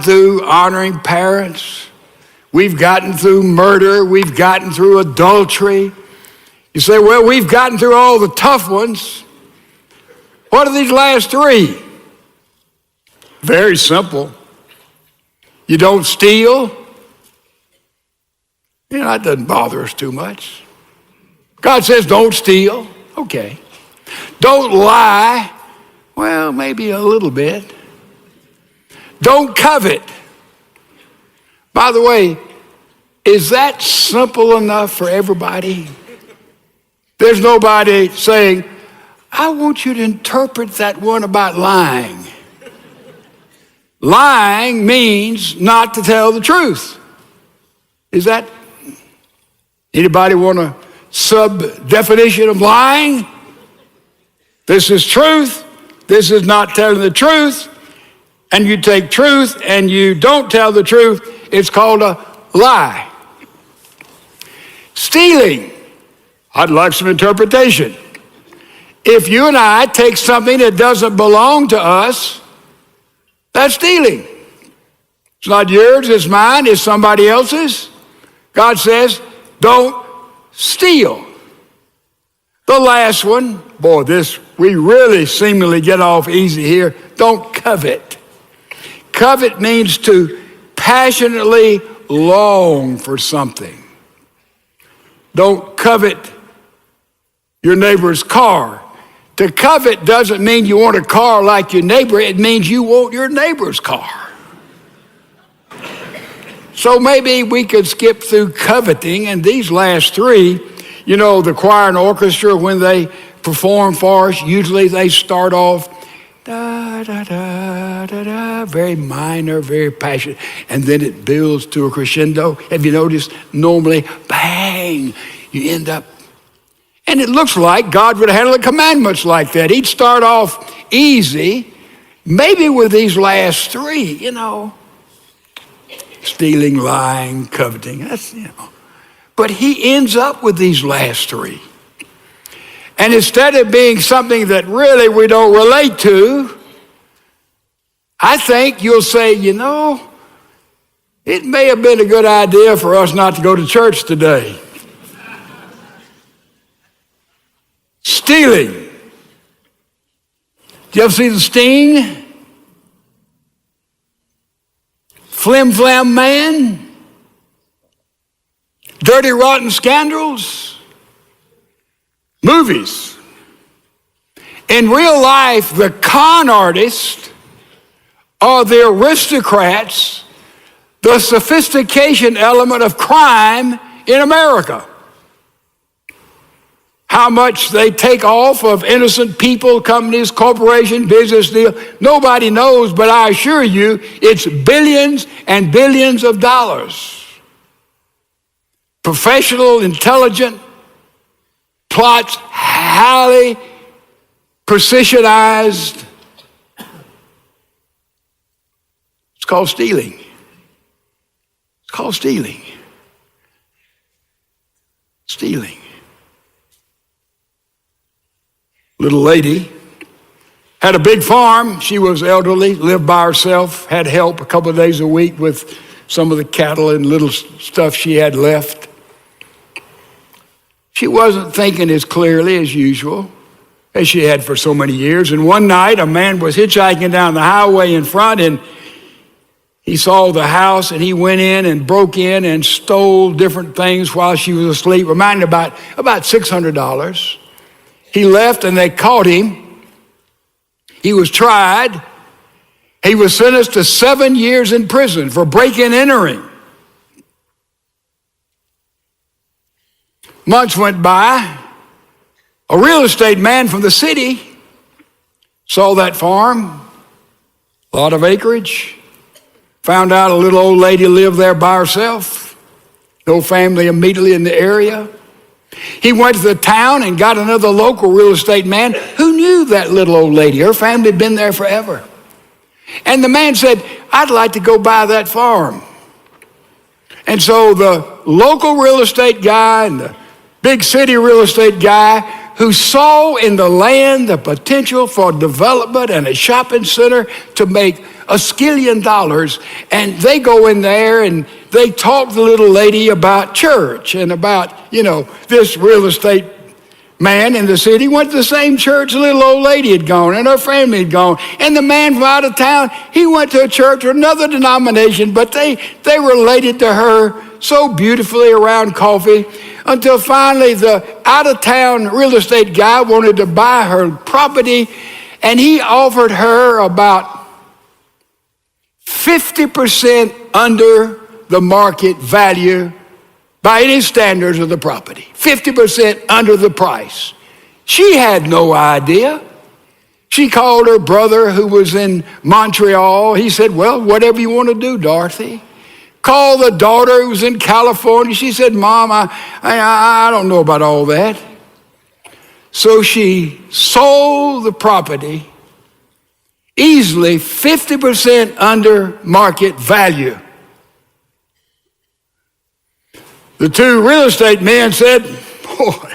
gotten through honoring parents. We've gotten through murder. We've gotten through adultery. You say, well, we've gotten through all the tough ones. What are these last three? Very simple. You don't steal. That doesn't bother us too much. God says don't steal. Okay. Don't lie. Well, maybe a little bit. Don't covet. By the way, is that simple enough for everybody? There's nobody saying, I want you to interpret that one about lying. Lying means not to tell the truth. Is that, anybody want a sub-definition of lying? This is truth. This is not telling the truth. And you take truth and you don't tell the truth. It's called a lie. Stealing. I'd like some interpretation. If you and I take something that doesn't belong to us, that's stealing. It's not yours, it's mine, it's somebody else's. God says, don't steal. The last one, boy, we really seemingly get off easy here. Don't covet. Covet means to passionately long for something. Don't covet your neighbor's car. To covet doesn't mean you want a car like your neighbor. It means you want your neighbor's car. So maybe we could skip through coveting, and these last three, the choir and orchestra, when they perform for us, usually they start off da, da, da, da, da, very minor, very passionate, and then it builds to a crescendo. Have you noticed? Normally, bang, you end up. And it looks like God would handle the commandments like that. He'd start off easy, maybe with these last three, stealing, lying, coveting, But he ends up with these last three. And instead of being something that really we don't relate to, I think you'll say, it may have been a good idea for us not to go to church today. Stealing. Did you ever see The Sting? Flim Flam Man? Dirty Rotten Scoundrels? Movies. In real life, the con artists are the aristocrats, the sophistication element of crime in America. How much they take off of innocent people, companies, corporations, business deal, nobody knows, but I assure you, it's billions and billions of dollars. Professional, intelligent plots, highly precisionized. It's called stealing. It's called stealing. Stealing. Little lady had a big farm. She was elderly, lived by herself, had help a couple of days a week with some of the cattle and little stuff she had left. She wasn't thinking as clearly as usual as she had for so many years. And one night, a man was hitchhiking down the highway in front, and he saw the house, and he went in and broke in and stole different things while she was asleep, reminded about $600. He left, and they caught him. He was tried. He was sentenced to 7 years in prison for breaking and entering. Months went by. A real estate man from the city saw that farm, a lot of acreage, found out a little old lady lived there by herself, no family immediately in the area. He went to the town and got another local real estate man who knew that little old lady. Her family had been there forever. And the man said, I'd like to go buy that farm. And so the local real estate guy and the big city real estate guy who saw in the land the potential for development and a shopping center to make $1 zillion, and they go in there and they talk to the little lady about church and about, this real estate man in the city went to the same church the little old lady had gone and her family had gone. And the man from out of town, he went to a church or another denomination, but they related to her so beautifully around coffee until finally the out-of-town real estate guy wanted to buy her property, and he offered her about 50% under the market value by any standards of the property, 50% under the price. She had no idea. She called her brother who was in Montreal. He said, well, whatever you want to do, Dorothy. Called the daughter who was in California. She said, Mom, I don't know about all that. So she sold the property easily 50% under market value. The two real estate men said, boy,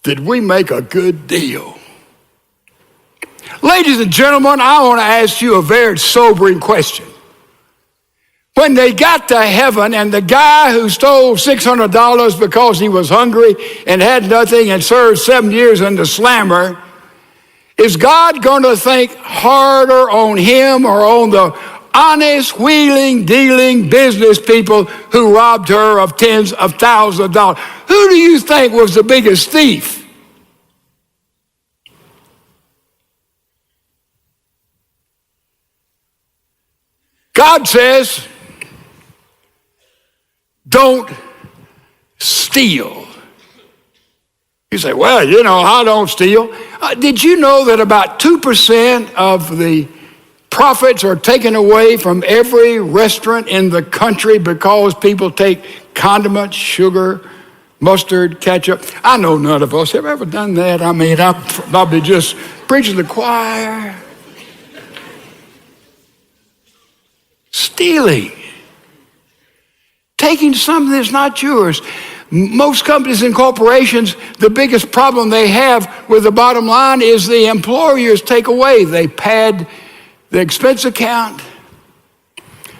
did we make a good deal. Ladies and gentlemen, I want to ask you a very sobering question. When they got to heaven and the guy who stole $600 because he was hungry and had nothing and served 7 years in the slammer, is God going to think harder on him or on the honest, wheeling, dealing business people who robbed her of tens of thousands of dollars? Who do you think was the biggest thief? God says, don't steal. You say, well, I don't steal. Did you know that about 2% of the profits are taken away from every restaurant in the country because people take condiments, sugar, mustard, ketchup? I know none of us have ever done that. I mean, I'll probably just preaching to the choir. Stealing. Taking something that's not yours. Most companies and corporations, the biggest problem they have with the bottom line is the employers take away. They pad the expense account.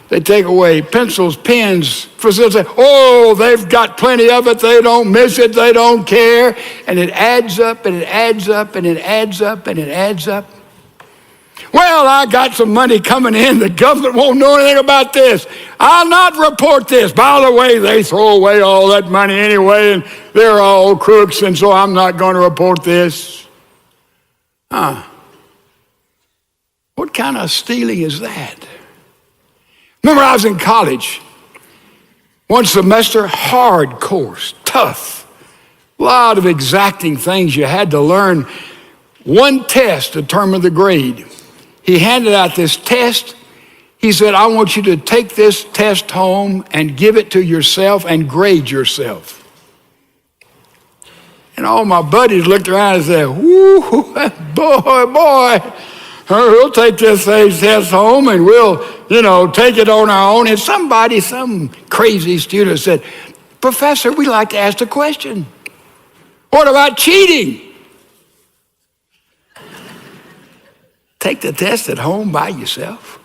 They take away pencils, pens, facilities. Oh, they've got plenty of it. They don't miss it. They don't care. And it adds up and it adds up and it adds up and it adds up. Well, I got some money coming in. The government won't know anything about this. I'll not report this. By the way, they throw away all that money anyway, and they're all crooks, and so I'm not going to report this. What kind of stealing is that? Remember, I was in college. One semester, hard course, tough. A lot of exacting things you had to learn. One test determined the grade. He handed out this test. He said, I want you to take this test home and give it to yourself and grade yourself. And all my buddies looked around and said, whoo, boy, we'll take this test home and we'll, take it on our own. And some crazy student said, Professor, we'd like to ask a question. What about cheating? Take the test at home by yourself.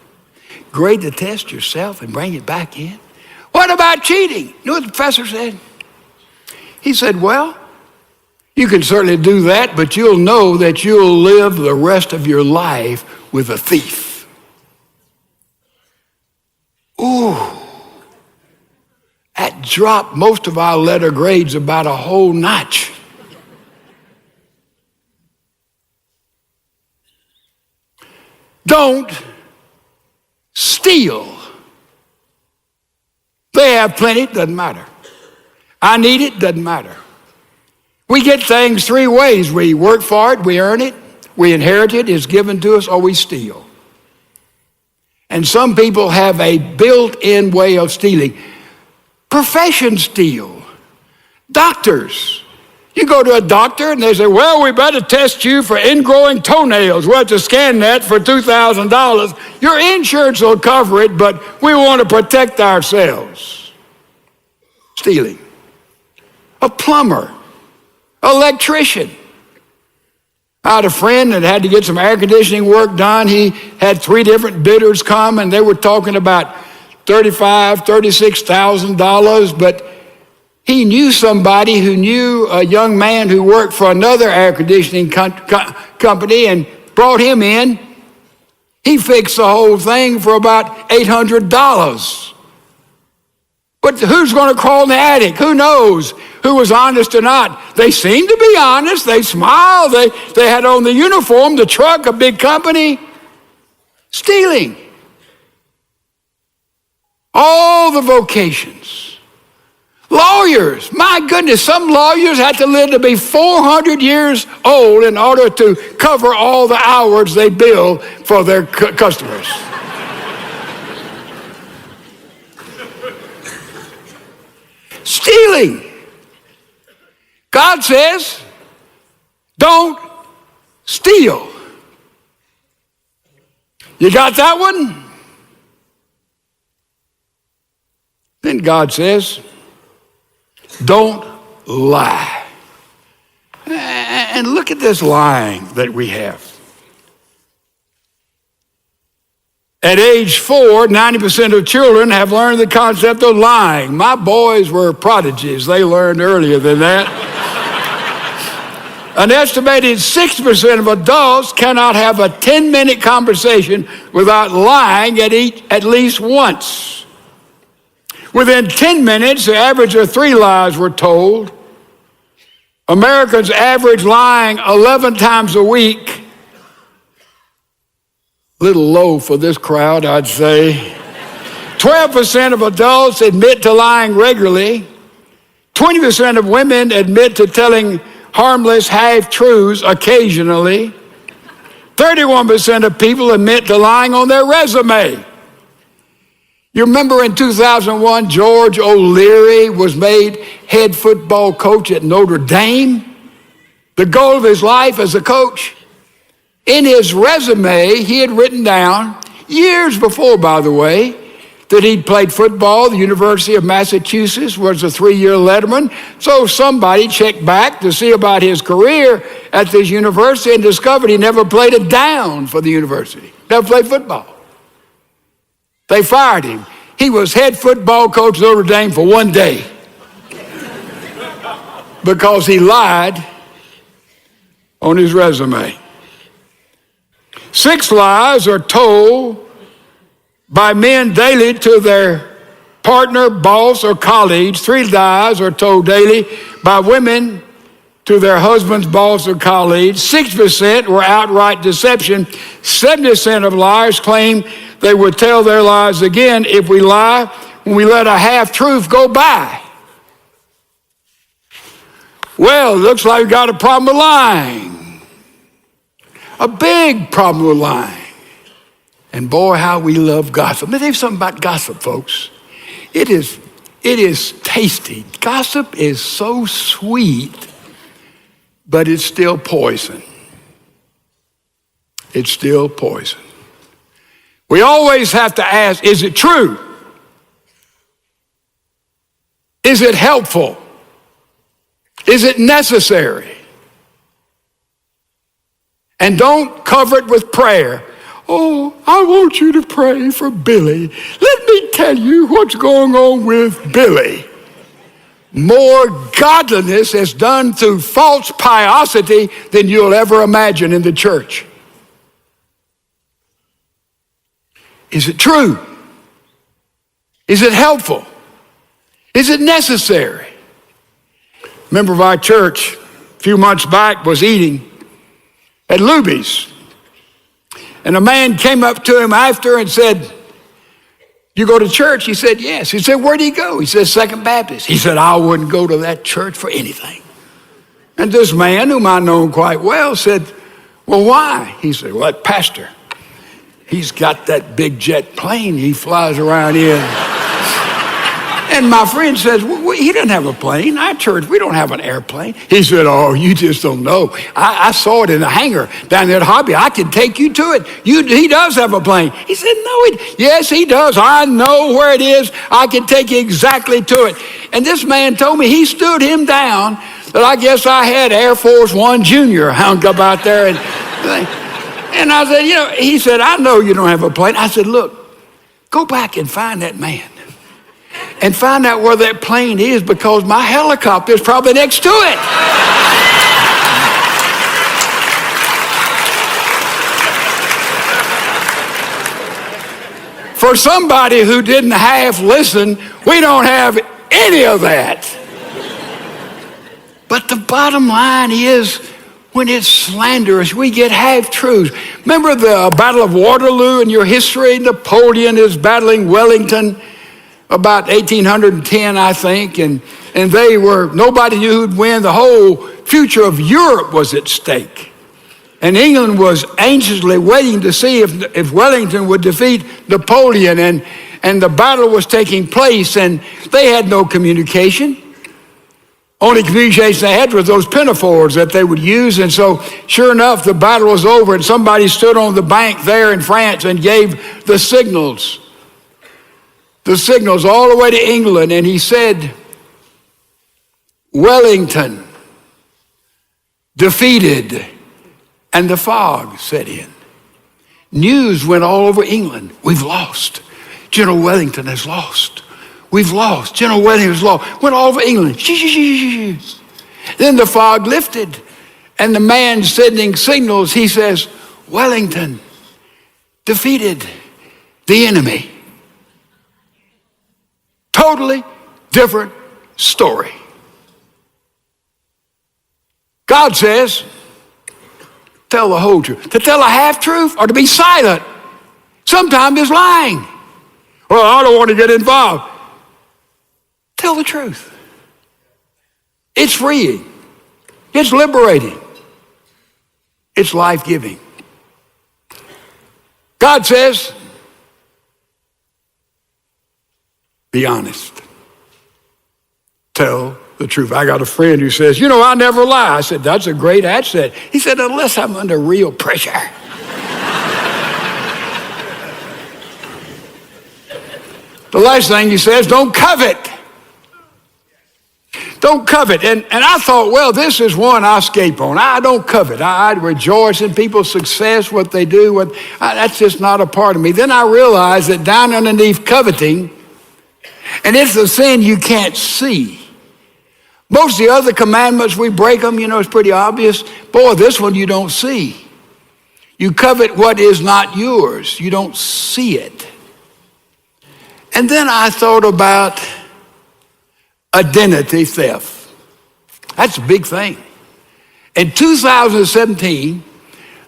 Grade the test yourself and bring it back in. What about cheating? You know what the professor said? He said, well, you can certainly do that, but you'll know that you'll live the rest of your life with a thief. Ooh. That dropped most of our letter grades about a whole notch. Don't steal. They have plenty, doesn't matter. I need it, doesn't matter. We get things three ways. We work for it, we earn it, we inherit it, it's given to us, or we steal. And some people have a built-in way of stealing. Professions steal. Doctors. You go to a doctor and they say, well, we better test you for ingrowing toenails. We'll have to scan that for $2,000. Your insurance will cover it, but we want to protect ourselves. Stealing. A plumber, electrician. I had a friend that had to get some air conditioning work done. He had 3 different bidders come, and they were talking about $35,000, $36,000, but he knew somebody who knew a young man who worked for another air conditioning company and brought him in. He fixed the whole thing for about $800. But who's going to crawl in the attic? Who knows who was honest or not? They seemed to be honest. They smiled. They had on the uniform, the truck, a big company. Stealing. All the vocations. Lawyers. My goodness, some lawyers had to live to be 400 years old in order to cover all the hours they bill for their customers. Stealing. God says, don't steal. You got that one? Then God says, don't lie. And look at this lying that we have. At age 4, 90% of children have learned the concept of lying. My boys were prodigies. They learned earlier than that. An estimated 60% of adults cannot have a 10-minute conversation without lying at least once. Within 10 minutes, the average of 3 lies were told. Americans average lying 11 times a week. Little low for this crowd, I'd say. 12% of adults admit to lying regularly. 20% of women admit to telling harmless half-truths occasionally. 31% of people admit to lying on their resume. You remember in 2001, George O'Leary was made head football coach at Notre Dame? The goal of his life as a coach? In his resume, he had written down, years before, by the way, that he'd played football. The University of Massachusetts was a 3-year letterman. So somebody checked back to see about his career at this university and discovered he never played a down for the university. Never played football. They fired him. He was head football coach at Notre Dame for 1 day because he lied on his resume. 6 lies are told by men daily to their partner, boss, or colleagues. 3 lies are told daily by women to their husbands, boss, or colleagues. 6% were outright deception. 70% of liars claim they would tell their lies again if we lie when we let a half-truth go by. Well, it looks like we've got a problem with lying. A big problem with lying. And boy, how we love gossip. Let me tell you something about gossip, folks. It is tasty. Gossip is so sweet, but it's still poison. It's still poison. We always have to ask, is it true? Is it helpful? Is it necessary? And don't cover it with prayer. Oh, I want you to pray for Billy. Let me tell you what's going on with Billy. More godliness is done through false piosity than you'll ever imagine in the church. Is it true? Is it helpful? Is it necessary? A member of our church a few months back was eating at Luby's. And a man came up to him after and said, you go to church? He said, yes. He said, where'd he go? He said, Second Baptist. He said, I wouldn't go to that church for anything. And this man, whom I know quite well, said, well, why? He said, well, that pastor, he's got that big jet plane he flies around in. And my friend says, well, he doesn't have a plane. Our church, we don't have an airplane. He said, oh, you just don't know. I saw it in the hangar down there at Hobby. I can take you to it. He does have a plane. He said, no, yes, he does. I know where it is. I can take you exactly to it. And this man told me he stood him down that I guess I had Air Force One Junior hung up out there. And I said, he said, I know you don't have a plane. I said, look, go back and find that man and find out where that plane is, because my helicopter is probably next to it. For somebody who didn't half listen, we don't have any of that. But the bottom line is, when it's slanderous, we get half-truths. Remember the Battle of Waterloo in your history? Napoleon is battling Wellington about 1810, I think, and nobody knew who'd win. The whole future of Europe was at stake. And England was anxiously waiting to see if Wellington would defeat Napoleon, and the battle was taking place, and they had no communication. Only communication they had was those pinafores that they would use. And so, sure enough, the battle was over, and somebody stood on the bank there in France and gave the signals all the way to England. And he said, Wellington defeated, and the fog set in. News went all over England. We've lost. General Wellington has lost. We've lost. General Wellington has lost. Went all over England. Then the fog lifted, and the man sending signals, he says, Wellington defeated the enemy. Totally different story. God says, tell the whole truth. To tell a half-truth or to be silent sometimes is lying. Well, I don't want to get involved. Tell the truth. It's freeing. It's liberating. It's life-giving. God says, be honest. Tell the truth. I got a friend who says, I never lie. I said, that's a great asset. He said, unless I'm under real pressure. The last thing he says, don't covet. Don't covet. And I thought, well, this is one I escape on. I don't covet. I rejoice in people's success, what they do. That's just not a part of me. Then I realized that down underneath coveting, and it's a sin you can't see. Most of the other commandments, we break them, it's pretty obvious. Boy, this one you don't see. You covet what is not yours. You don't see it. And then I thought about identity theft. That's a big thing. In 2017,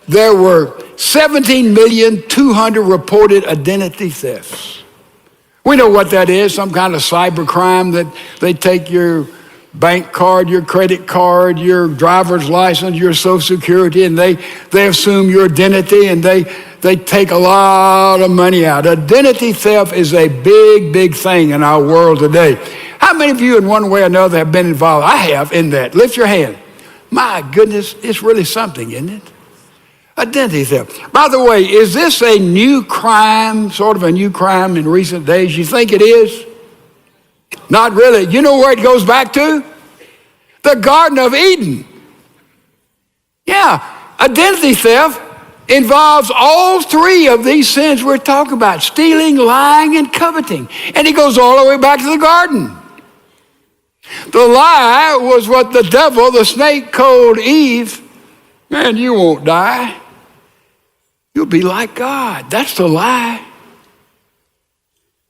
there were 17,200,000 reported identity thefts. We know what that is, some kind of cyber crime that they take your bank card, your credit card, your driver's license, your social security, and they assume your identity, and they take a lot of money out. Identity theft is a big, big thing in our world today. How many of you in one way or another have been involved? I have in that. Lift your hand. My goodness, it's really something, isn't it? Identity theft. By the way, is this a new crime, sort of a new crime in recent days? You think it is? Not really. You know where it goes back to? The Garden of Eden. Yeah, identity theft involves all three of these sins we're talking about: stealing, lying, and coveting. And it goes all the way back to the garden. The lie was what the devil, the snake, told Eve. Man, you won't die. You'll be like God. That's the lie.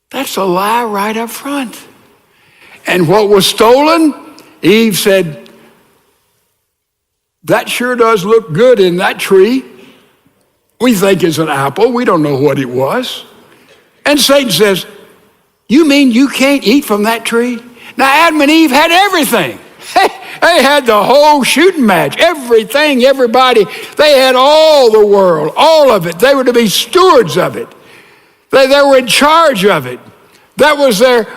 That's the lie right up front. And what was stolen? Eve said, that sure does look good in that tree. We think it's an apple. We don't know what it was. And Satan says, you mean you can't eat from that tree? Now, Adam and Eve had everything. They had the whole shooting match, everything, everybody. They had all the world, all of it. They were to be stewards of it. They were in charge of it. That was their...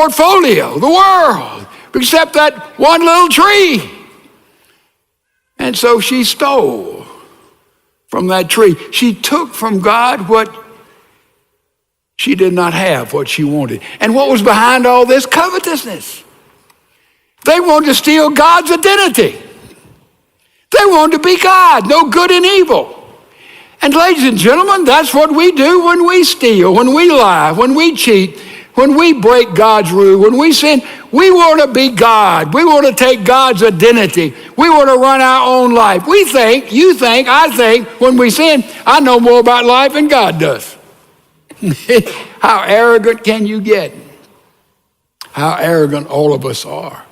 portfolio, the world, except that one little tree. And so she stole from that tree. She took from God what she did not have, what she wanted. And what was behind all this? Covetousness. They wanted to steal God's identity. They wanted to be God, know good and evil. And ladies and gentlemen, that's what we do when we steal, when we lie, when we cheat, when we break God's rule, when we sin. We want to be God. We want to take God's identity. We want to run our own life. We think, you think, I think, when we sin, I know more about life than God does. How arrogant can you get? How arrogant all of us are.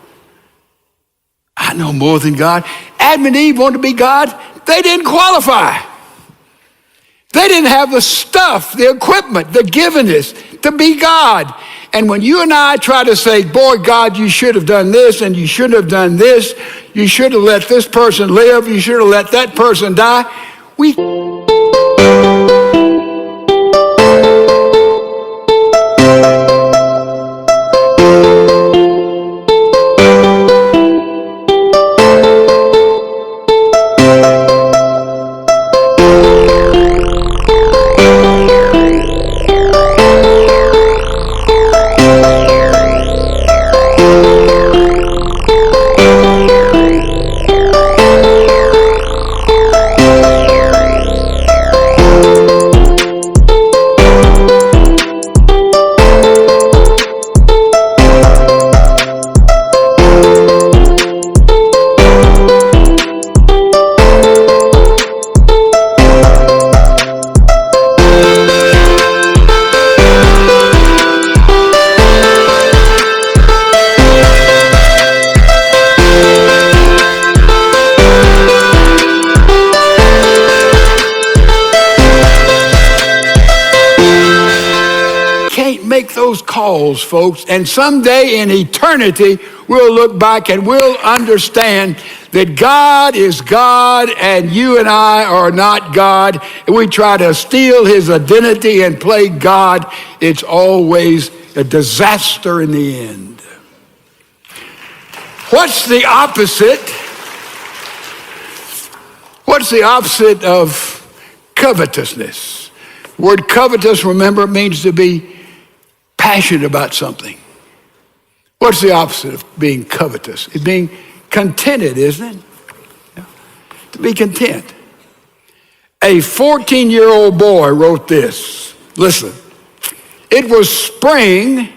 I know more than God. Adam and Eve wanted to be God. They didn't qualify. They didn't have the stuff, the equipment, the givenness to be God. And when you and I try to say, boy, God, you should have done this and you should have done this, you should have let this person live, you should have let that person die, we make those calls, folks, and someday in eternity, we'll look back and we'll understand that God is God and you and I are not God, and we try to steal his identity and play God. It's always a disaster in the end. What's the opposite? What's the opposite of covetousness? The word covetous, remember, means to be passionate about something. What's the opposite of being covetous? It's being contented, isn't it? Yeah. To be content. A 14-year-old boy wrote this. Listen. It was spring